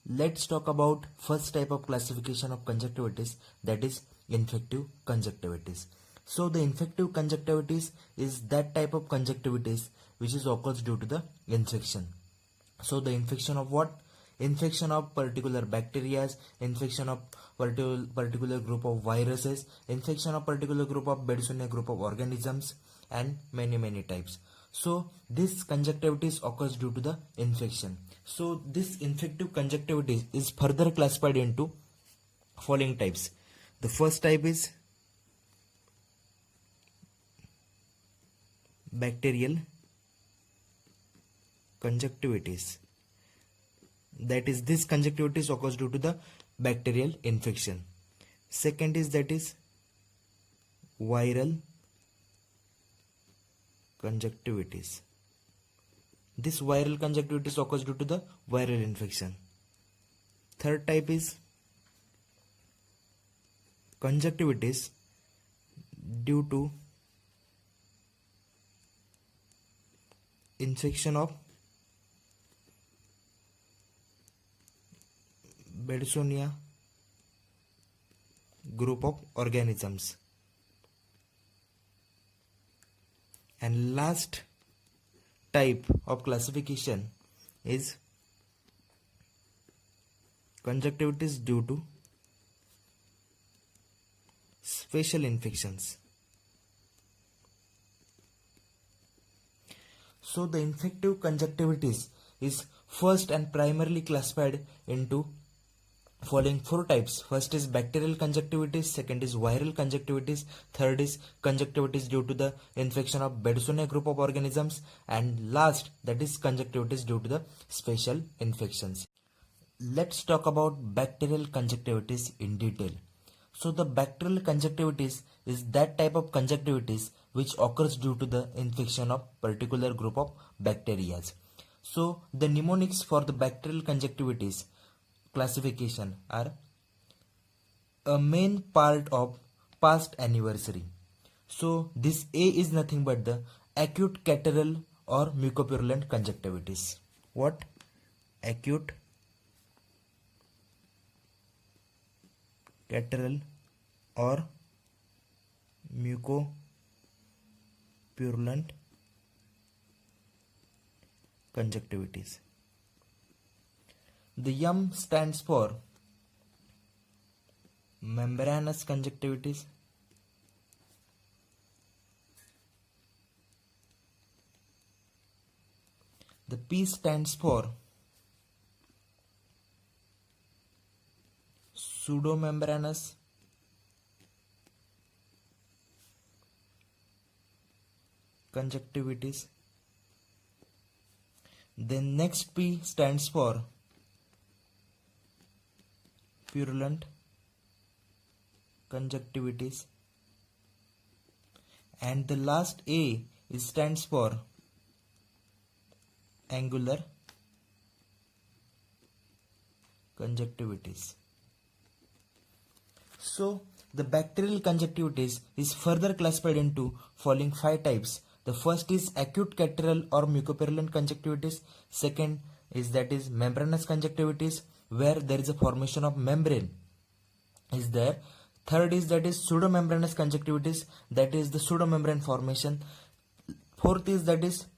Let's talk about first type of classification of conjunctivitis, that is infective conjunctivitis. So the infective conjunctivitis is that type of conjunctivitis which is occurs due to the infection. So the infection of what? Infection of particular bacteria, infection of particular group of viruses, infection of particular group of Bedsonnia group of organisms, and many types. So this conjunctivitis occurs due to the infection. So this infective conjunctivitis is further classified into following types. The first type is bacterial conjunctivitis. That is, this conjunctivitis occurs due to the bacterial infection. Second is viral conjunctivitis. This viral conjunctivitis occurs due to the viral infection. Third type is conjunctivitis due to infection of Bedsonnia group of organisms. And last type of classification is conjunctivitis due to special infections. So the infective conjunctivitis is first and primarily classified into following four types. First is bacterial conjunctivitis, second is viral conjunctivitis, third is conjunctivitis due to the infection of Bedsonnia group of organisms, and last, that is conjunctivitis due to the special infections. Let's talk about bacterial conjunctivitis in detail. So the bacterial conjunctivitis is that type of conjunctivitis which occurs due to the infection of particular group of bacteria. So the mnemonics for the bacterial conjunctivitis classification are a main part of past anniversary. So this A is nothing but the acute catarrhal or mucopurulent conjunctivitis. What? Acute catarrhal or mucopurulent conjunctivitis. The M stands for membranous conjunctivitis. The P stands for pseudomembranous conjunctivitis. Then next P stands for purulent conjunctivitis, and the last A stands for angular conjunctivitis. So the bacterial conjunctivitis is further classified into following five types. The first is acute catarrhal or mucopurulent conjunctivitis. Second is membranous conjunctivitis, where there is a formation of membrane is there. Third is pseudomembranous conjunctivitis, that is the pseudomembrane formation. Fourth is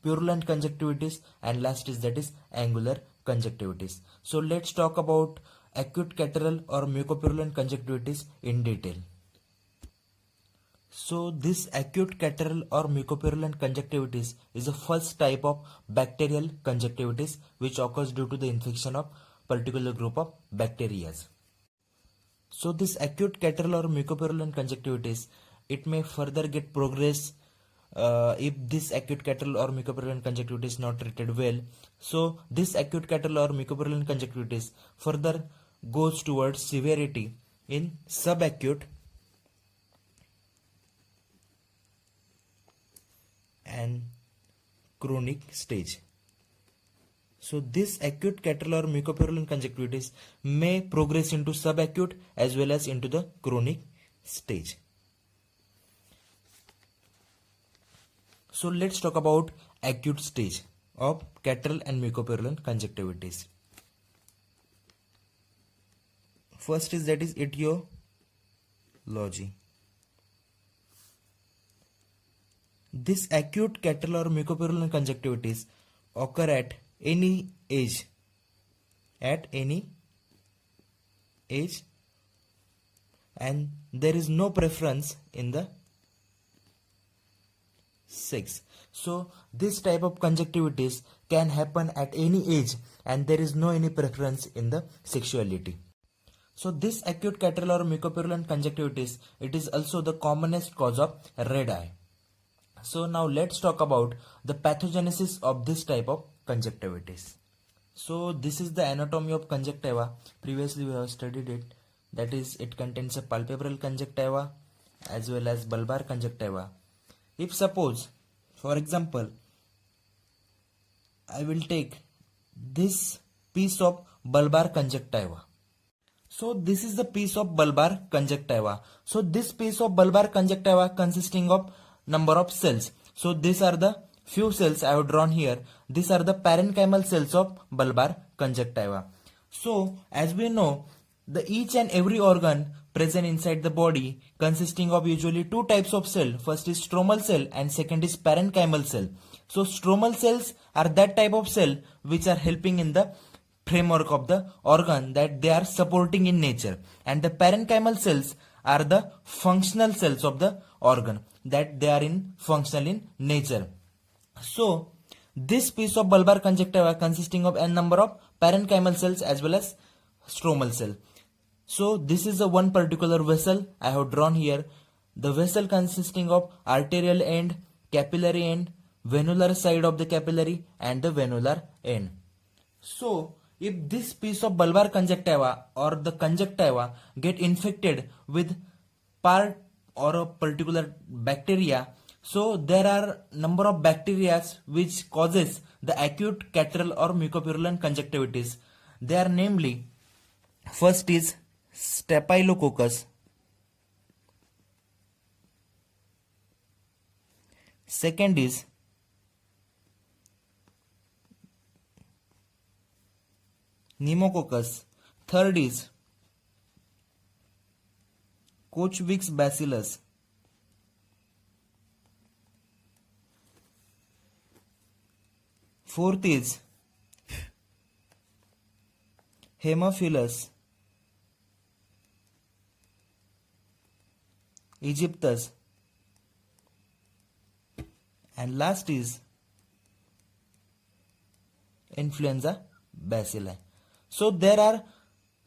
purulent conjunctivitis, and last is angular conjunctivitis. So let's talk about acute catarrhal or mucopurulent conjunctivitis in detail. So this acute catarrhal or mucopurulent conjunctivitis is the first type of bacterial conjunctivitis which occurs due to the infection of particular group of bacteria. So this acute catarrhal or mucopurulent conjunctivitis, it may further get progress if this acute catarrhal or mucopurulent conjunctivitis is not treated well. So this acute catarrhal or mucopurulent conjunctivitis further goes towards severity in subacute and chronic stage. So this acute catarrhal or mucopurulent conjunctivitis may progress into subacute as well as into the chronic stage. So let's talk about acute stage of catarrhal and mucopurulent conjunctivitis. First is that is etiology. This acute cataract or mucopurulent conjunctivitis occur at any age. At any age, and there is no preference in the sex. So this type of conjunctivitis can happen at any age and there is no any preference in the sexuality. So this acute cataract or mucopurulent conjunctivitis, it is also the commonest cause of red eye. So now let's talk about the pathogenesis of this type of conjunctivitis. So this is the anatomy of conjunctiva. Previously we have studied it. That is, it contains a palpebral conjunctiva as well as bulbar conjunctiva. If suppose, for example, I will take this piece of bulbar conjunctiva. So this is the piece of bulbar conjunctiva. So this piece of bulbar conjunctiva consisting of number of cells. So these are the few cells I have drawn here. These are the parenchymal cells of bulbar conjunctiva. So as we know, the each and every organ present inside the body consisting of usually two types of cell. First is stromal cell and second is parenchymal cell. So stromal cells are that type of cell which are helping in the framework of the organ, that they are supporting in nature, and the parenchymal cells are the functional cells of the organ, that they are in functional in nature. So this piece of bulbar conjunctiva consisting of n number of parenchymal cells as well as stromal cell. So this is the one particular vessel I have drawn here. The vessel consisting of arterial end, capillary end, venular side of the capillary and the venular end. So if this piece of bulbar conjunctiva or the conjunctiva get infected with part or a particular bacteria, so there are number of bacteria which causes the acute cataract or mucopurulent conjunctivitis. They are namely, first is Staphylococcus, second is Pneumococcus, third is Kochwicks bacillus, fourth is Haemophilus aegyptus, and last is influenza bacilli. So there are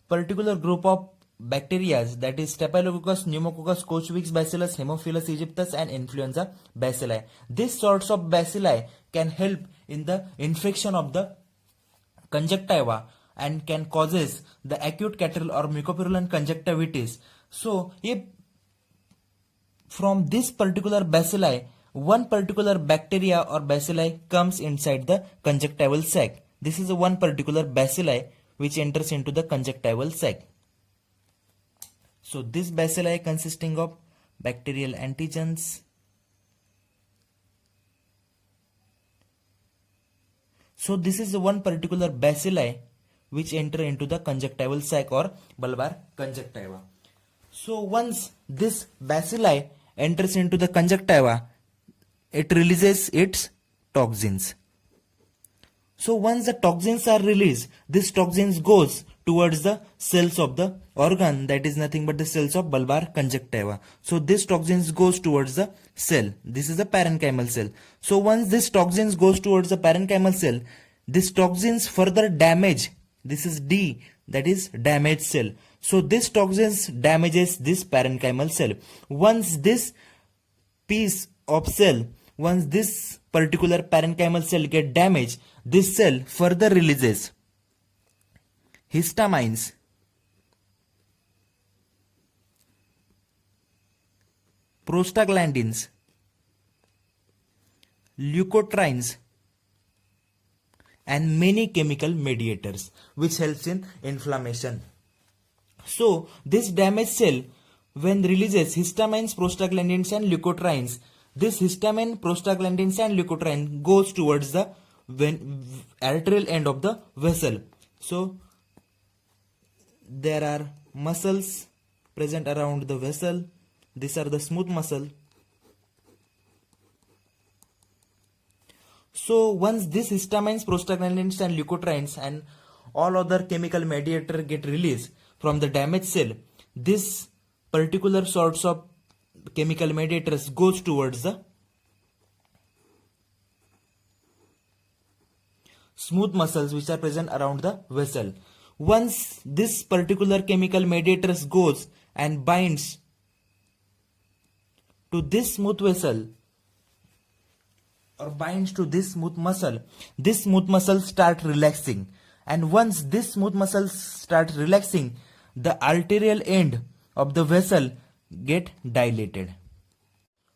particular group of bacteria, that is Staphylococcus, Pneumococcus, Kochwicks bacillus, Haemophilus aegyptus and influenza bacilli. These sorts of bacilli can help in the infection of the conjunctiva and can causes the acute cataract or mucopurulent conjunctivitis. So if from this particular bacilli, one particular bacteria or bacilli comes inside the conjunctival sac. This is a one particular bacilli which enters into the conjunctival sac. So this bacilli consisting of bacterial antigens. So this is the one particular bacilli which enter into the conjunctival sac or bulbar conjunctiva. So once this bacilli enters into the conjunctiva, it releases its toxins. So once the toxins are released, this toxins goes towards the cells of the organ, that is nothing but the cells of bulbar conjunctiva. So this toxins goes towards the cell. This is the parenchymal cell. So once this toxins goes towards the parenchymal cell, this toxins further damage. This is D, that is damaged cell. So this toxins damages this parenchymal cell. Once this piece of cell, once this particular parenchymal cell get damaged, this cell further releases histamines, prostaglandins, leukotrienes and many chemical mediators which helps in inflammation. So this damaged cell when releases histamines, prostaglandins and leukotrienes, this histamine, prostaglandins and leukotriene goes towards the arterial end of the vessel. So there are muscles present around the vessel. These are the smooth muscle. So once this histamines, prostaglandins and leukotrienes and all other chemical mediator get released from the damaged cell, this particular sorts of chemical mediators goes towards the smooth muscles which are present around the vessel. Once this particular chemical mediators goes and binds to this smooth vessel or binds to this smooth muscle start relaxing, and once this smooth muscles start relaxing, the arterial end of the vessel get dilated.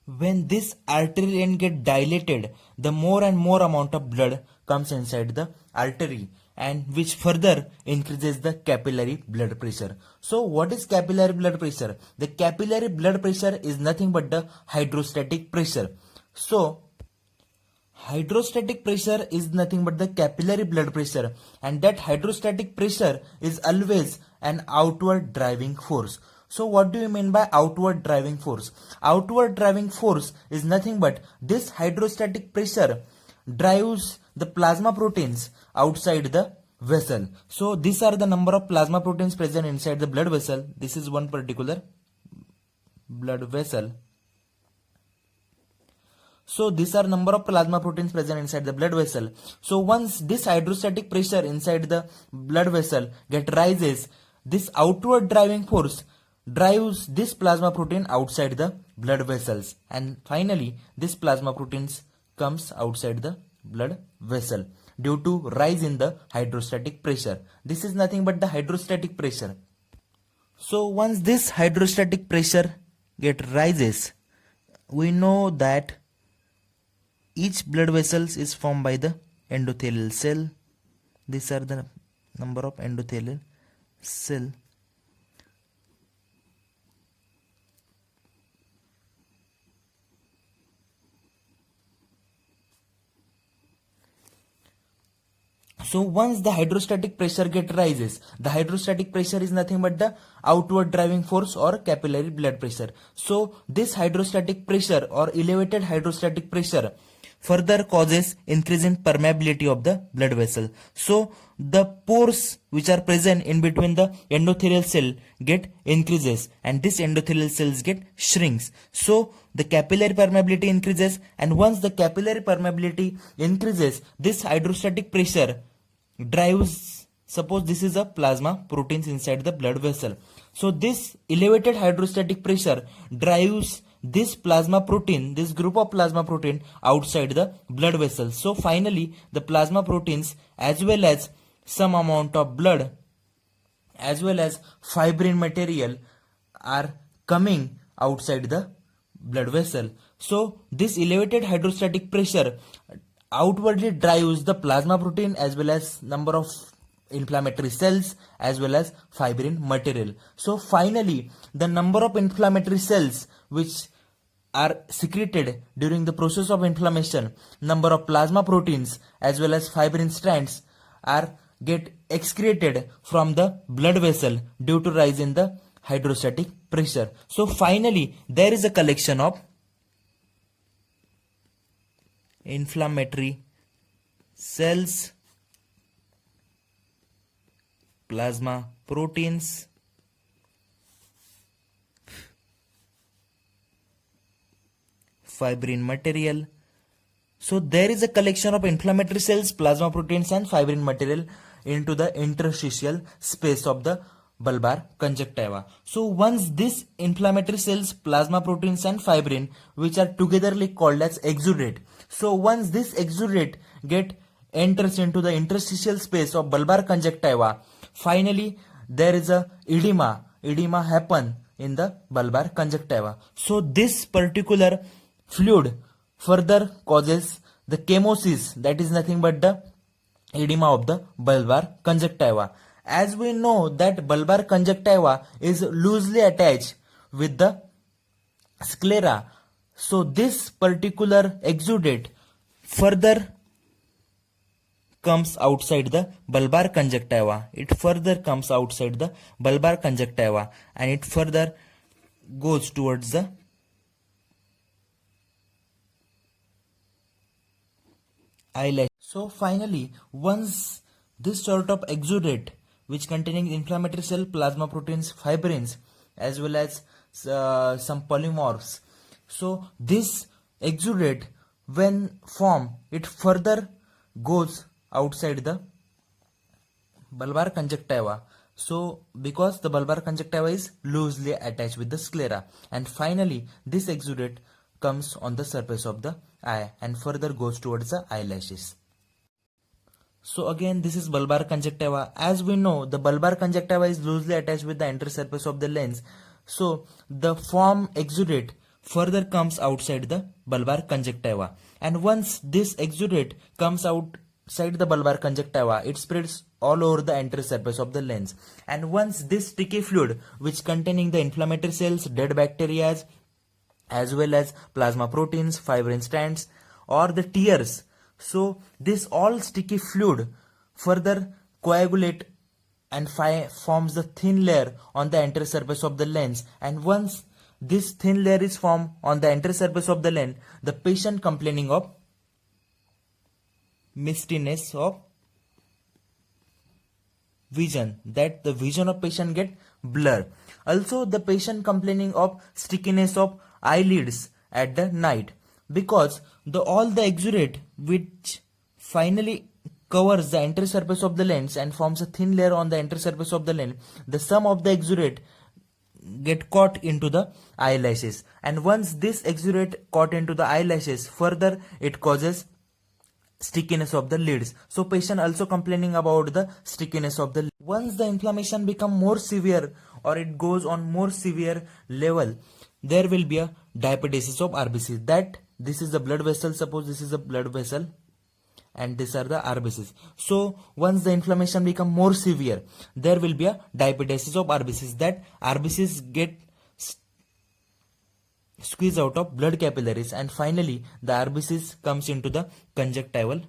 When this arterial end get dilated, the more and more amount of blood comes inside the artery, and which further increases the capillary blood pressure. So what is capillary blood pressure? The capillary blood pressure is nothing but the hydrostatic pressure. So hydrostatic pressure is nothing but the capillary blood pressure, and that hydrostatic pressure is always an outward driving force. So what do you mean by outward driving force? Outward driving force is nothing but this hydrostatic pressure drives the plasma proteins outside the vessel. So these are the number of plasma proteins present inside the blood vessel. This is one particular blood vessel. So these are number of plasma proteins present inside the blood vessel. So once this hydrostatic pressure inside the blood vessel get rises, this outward driving force drives this plasma protein outside the blood vessels, and finally this plasma proteins comes outside the blood vessel due to rise in the hydrostatic pressure. This is nothing but the hydrostatic pressure. So once this hydrostatic pressure get rises, we know that each blood vessels is formed by the endothelial cell. These are the number of endothelial cell. So once the hydrostatic pressure get rises, the hydrostatic pressure is nothing but the outward driving force or capillary blood pressure. So this hydrostatic pressure or elevated hydrostatic pressure further causes increase in permeability of the blood vessel. So the pores which are present in between the endothelial cell get increases, and this endothelial cells get shrinks. So the capillary permeability increases, and once the capillary permeability increases, this hydrostatic pressure drives, suppose this is a plasma proteins inside the blood vessel. So this elevated hydrostatic pressure drives this plasma protein, this group of plasma protein outside the blood vessel. So finally the plasma proteins as well as some amount of blood as well as fibrin material are coming outside the blood vessel. So this elevated hydrostatic pressure outwardly drives the plasma protein as well as number of inflammatory cells as well as fibrin material. So finally the number of inflammatory cells which are secreted during the process of inflammation, number of plasma proteins as well as fibrin strands are get excreted from the blood vessel due to rise in the hydrostatic pressure. So finally there is a collection of inflammatory cells, plasma proteins, fibrin material. So there is a collection of inflammatory cells, plasma proteins and fibrin material into the interstitial space of the bulbar conjunctiva. So once this inflammatory cells, plasma proteins and fibrin, which are togetherly called as exudate, so once this exudate get enters into the interstitial space of bulbar conjunctiva, finally there is a edema happen in the bulbar conjunctiva. So this particular fluid further causes the chemosis, that is nothing but the edema of the bulbar conjunctiva. As we know that bulbar conjunctiva is loosely attached with the sclera, so this particular exudate further comes outside the bulbar conjunctiva. It further comes outside the bulbar conjunctiva and it further goes towards the eyelash. So finally, once this sort of exudate, which containing inflammatory cell, plasma proteins, fibrins, as well as some polymorphs, so this exudate, when formed, it further goes outside the bulbar conjunctiva. So because the bulbar conjunctiva is loosely attached with the sclera, and finally this exudate comes on the surface of the eye and further goes towards the eyelashes. So again, this is bulbar conjunctiva. As we know, the bulbar conjunctiva is loosely attached with the anterior surface of the lens. So the form exudate further comes outside the bulbar conjunctiva, and once this exudate comes outside the bulbar conjunctiva, it spreads all over the anterior surface of the lens. And once this sticky fluid, which containing the inflammatory cells, dead bacteria, as well as plasma proteins, fibrin strands, or the tears, so this all sticky fluid further coagulate and forms the thin layer on the anterior surface of the lens. And once this thin layer is formed on the anterior surface of the lens, the patient complaining of mistiness of vision, that the vision of patient get blur. Also the patient complaining of stickiness of eyelids at the night, because all the exudate which finally covers the anterior surface of the lens and forms a thin layer on the anterior surface of the lens, the sum of the exudate get caught into the eyelashes, and once this exudate caught into the eyelashes, further it causes stickiness of the lids. So patient also complaining about the stickiness of the. Once the inflammation become more severe or it goes on more severe level, there will be a diapedesis of RBCs. That this is the blood vessel, suppose this is a blood vessel and these are the RBCs. So once the inflammation become more severe, there will be a diapedesis of RBCs, that RBCs get squeeze out of blood capillaries, and finally the RBCs comes into the conjunctival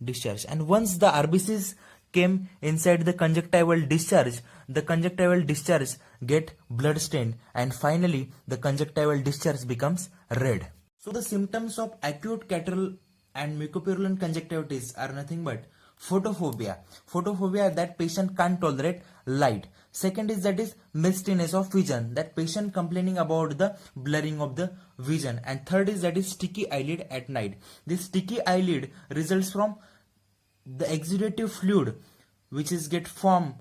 discharge. And once the RBCs came inside the conjunctival discharge, the conjunctival discharge get blood stained, and finally the conjunctival discharge becomes red. So the symptoms of acute cataract and mucopurulent conjunctivitis are nothing but photophobia. Photophobia, that patient can't tolerate light. Second is that is mistiness of vision, that patient complaining about the blurring of the vision. And third is that is sticky eyelid at night. This sticky eyelid results from the exudative fluid which is get formed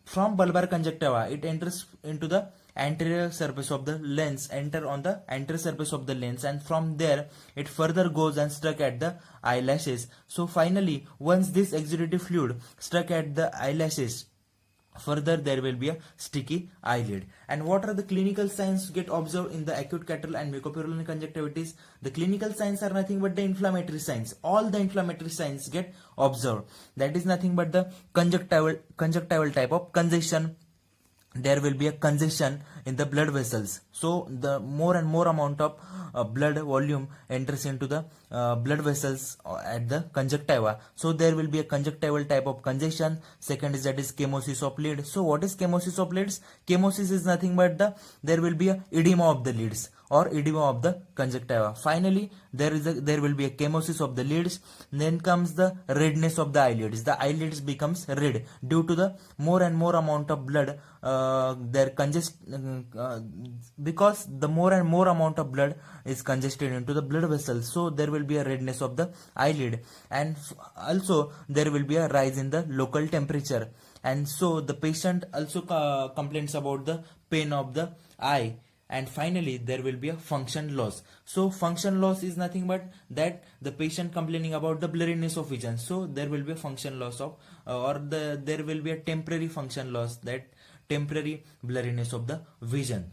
from bulbar conjunctiva. It enters into the anterior surface of the lens, enter on the anterior surface of the lens, and from there it further goes and stuck at the eyelashes. So finally, once this exudative fluid stuck at the eyelashes, further there will be a sticky eyelid. And what are the clinical signs get observed in the acute cataract and mucopurulent conjunctivitis? The clinical signs are nothing but the inflammatory signs. All the inflammatory signs get observed. That is nothing but the conjunctival type of congestion. There will be a congestion in the blood vessels. So the more and more amount of blood volume enters into the blood vessels at the conjunctiva. So there will be a conjunctival type of congestion. Second is that is chemosis of lid. So what is chemosis of lids? Chemosis is nothing but there will be a edema of the lids or edema of the conjunctiva. Finally, there will be a chemosis of the lids. Then comes the redness of the eyelids. The eyelids becomes red due to the more and more amount of blood because the more and more amount of blood is congested into the blood vessels. So there will be a redness of the eyelid, and also there will be a rise in the local temperature. And so the patient also complains about the pain of the eye. And finally, there will be a function loss. So function loss is nothing but that the patient complaining about the blurriness of vision. So there will be a function loss of there will be a temporary function loss, that temporary blurriness of the vision.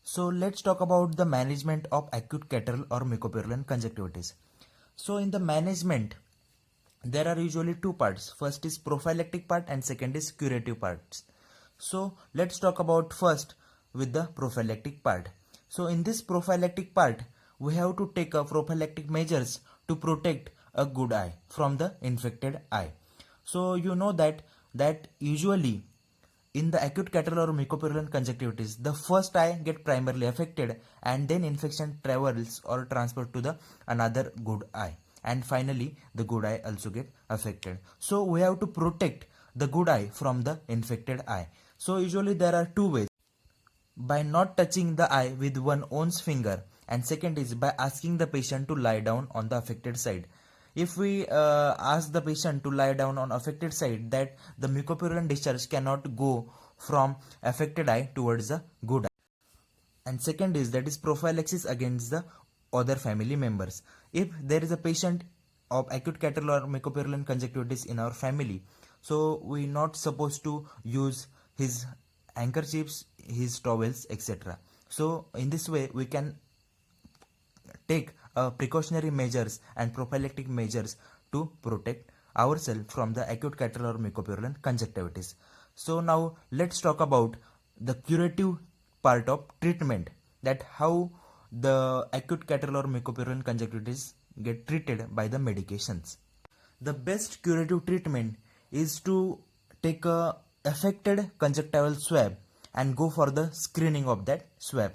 So let's talk about the management of acute cataract or mucopurulent conjunctivitis. So in the management, there are usually two parts. First is prophylactic part and second is curative parts. So let's talk about first with the prophylactic part. So in this prophylactic part, we have to take a prophylactic measures to protect a good eye from the infected eye. So you know that usually in the acute cataract or mucopurulent conjunctivitis, the first eye get primarily affected and then infection travels or transferred to the another good eye, and finally the good eye also get affected. So we have to protect the good eye from the infected eye. So usually there are two ways: by not touching the eye with one's own finger, and second is by asking the patient to lie down on the affected side. If we ask the patient to lie down on affected side, that the mucopurulent discharge cannot go from affected eye towards the good eye. And second is that is prophylaxis against the other family members. If there is a patient of acute cataract or mucopurulent conjunctivitis in our family, so we not supposed to use his handkerchiefs, his towels, etc. So in this way we can take precautionary measures and prophylactic measures to protect ourselves from the acute cataract or mucopurulent conjunctivitis. So now let's talk about the curative part of treatment, that how the acute cataract or mucopurulent conjunctivitis get treated by the medications. The best curative treatment is to take a affected conjunctival swab and go for the screening of that swab.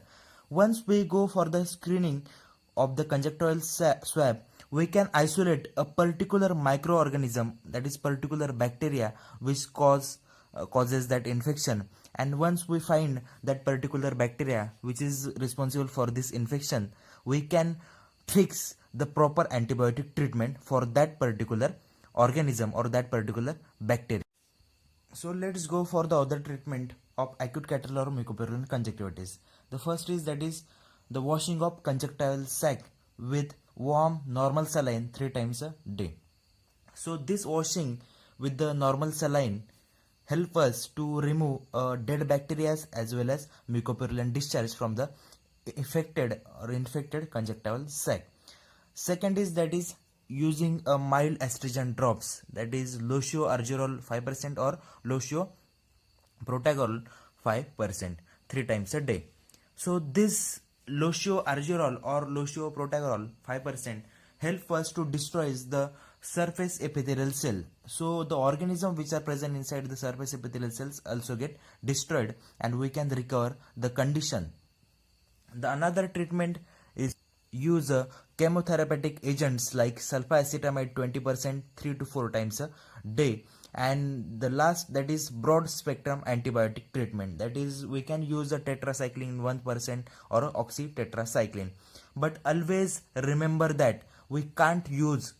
Once we go for the screening of the conjunctival swab, we can isolate a particular microorganism, that is particular bacteria, which causes that infection. And once we find that particular bacteria which is responsible for this infection, we can fix the proper antibiotic treatment for that particular organism or that particular bacteria. So let's go for the other treatment of acute cataract or mucopurulent conjunctivitis. The first is that is the washing of conjunctival sac with warm normal saline 3 times a day. So this washing with the normal saline help us to remove dead bacteria as well as mucopurulent discharge from the affected or infected conjunctival sac. Second is that is using a mild astringent drops, that is lotioargerol 5% or lotioprotegol 5% 3 times a day. So this lotioargerol or lotioprotegol 5% help us to destroy the surface epithelial cell. So the organisms which are present inside the surface epithelial cells also get destroyed and we can recover the condition. The another treatment is use chemotherapeutic agents like sulfacetamide 20% 3 to 4 times a day. And the last, that is broad spectrum antibiotic treatment, that is we can use the tetracycline 1% or oxytetracycline. But always remember that we can't use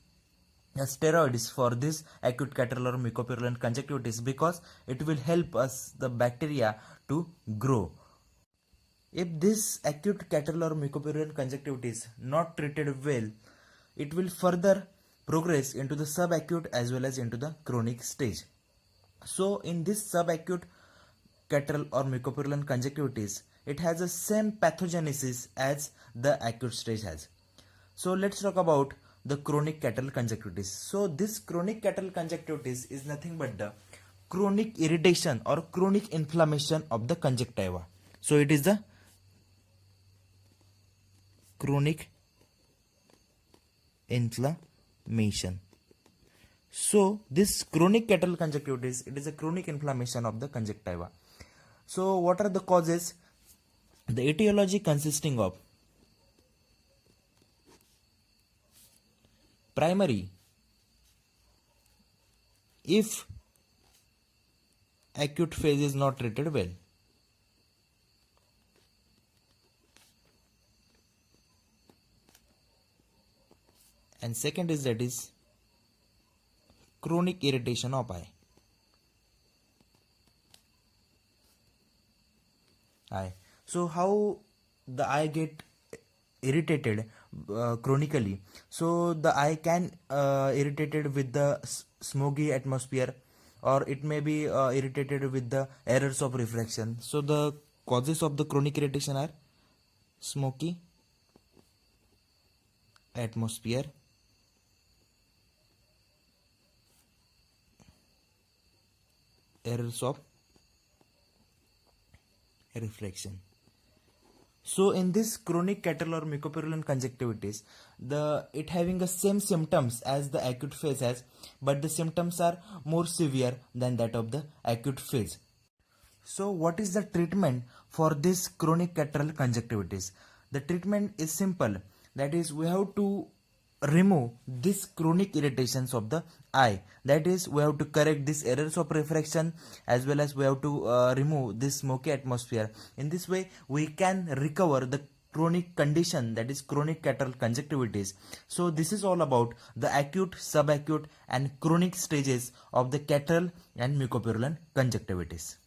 steroids for this acute cataract or mucopurulent conjunctivitis because it will help us the bacteria to grow. If this acute cataract or mucopurulent conjunctivitis not treated well, it will further progress into the subacute as well as into the chronic stage. So in this subacute cataract or mucopurulent conjunctivitis, it has the same pathogenesis as the acute stage has. So let's talk about the chronic cataract conjunctivitis. So this chronic cataract conjunctivitis is nothing but the chronic irritation or chronic inflammation of the conjunctiva. So it is the chronic inflammation. So this chronic cataract conjunctivitis, it is a chronic inflammation of the conjunctiva. So what are the causes? The etiology consisting of primary, if acute phase is not treated well. And second is that is chronic irritation of eye. So how the eye get irritated chronically? So the eye can irritated with the smoky atmosphere, or it may be irritated with the errors of refraction. So the causes of the chronic irritation are smoky atmosphere, errors of reflection. So in this chronic cataract or mucopurulent conjunctivitis, it having the same symptoms as the acute phase has, but the symptoms are more severe than that of the acute phase. So what is the treatment for this chronic cataract conjunctivitis? The treatment is simple. That is, we have to remove this chronic irritations of the eye. That is, we have to correct these errors of refraction, as well as we have to remove this smoky atmosphere. In this way, we can recover the chronic condition, that is chronic cataract conjunctivitis. So this is all about the acute, subacute and chronic stages of the cataract and mucopurulent conjunctivitis.